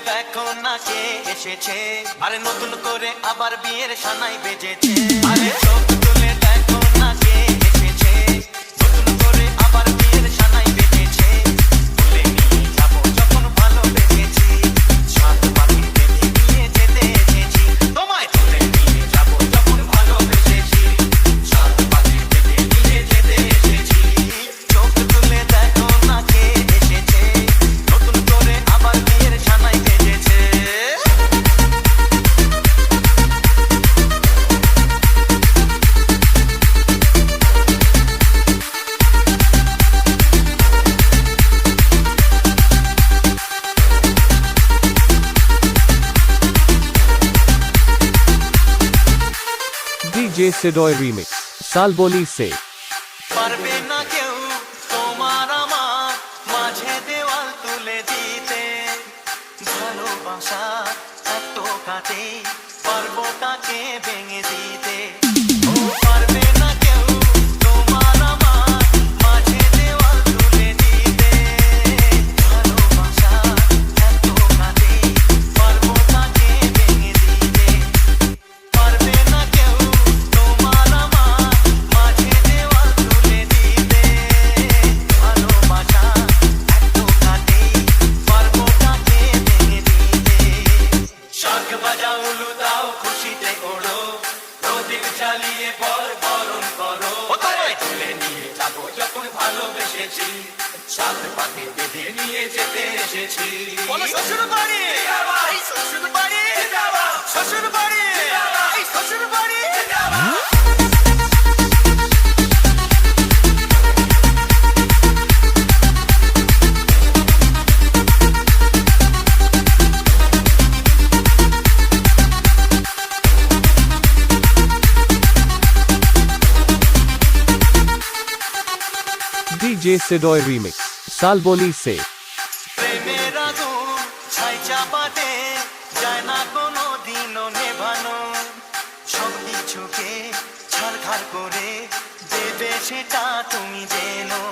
দেখো না কে এসেছে, আরে নতুন করে আবার বিয়ের সানাই বেজেছে। আরে চোখ তুলে দেখো না কে এসেছে, নতুন করে আবার বিয়ের সানাই বেজেছে। তুলে নিয়ে যাবো যখন ভালোবেসেছি, সাত পাখি বেঁধে নিয়ে যেতে এসেছি। তোমায় তুলে নিয়ে যাবো যখন ভালোবেসেছি, সাত পাখি বেঁধে নিয়ে যেতে এসেছি। চোখ তুলে দেখো না কে এসেছে, নতুন করে আবার বিয়ের সানাই বেজেছে। DJ Sidoy Remix, Salboli Se. পারবে না কেউ তোমার আমার মাঝে দেওয়াল তুলে দিতে, ভালোবাসা এত কাটে পারবো তাকে ভেঙে দিতে। ও পারবে না কেউ তোমার আমার মাঝে দেওয়াল তুলে দিতে, ভালোবাসা এত কাটে পারবো তাকে ভেঙে দিতে। পারবে না কেউ তোমার আমার মাঝে দেওয়াল তুলে দিতে, ভালোবাসা এত কাটে পারবো তাকে ভেঙে দিতে। শাঁখ বাজাও উলু দাও খুশিতে ওড়ো, প্রদীপ জ্বালিয়ে বর বরণ করো। তোমায় তুলে নিয়ে যাবো যখন ভালোবেসেছি, সাত পাখি বেঁধে নিয়ে যেতে এসেছি। বলো শ্বশুর বাড়ি, এই শ্বশুর বাড়ি, শ্বশুর বাড়ি, এই শ্বশুর বাড়ি। DJ Sidoy Remix, Salboli Se. প্রেমের আগুন ছাই চাপাতে যায় না কোনো দিনও নেভানো, সব কিছুকে ছারখার করে দেবে সেটা তুমি জেনো।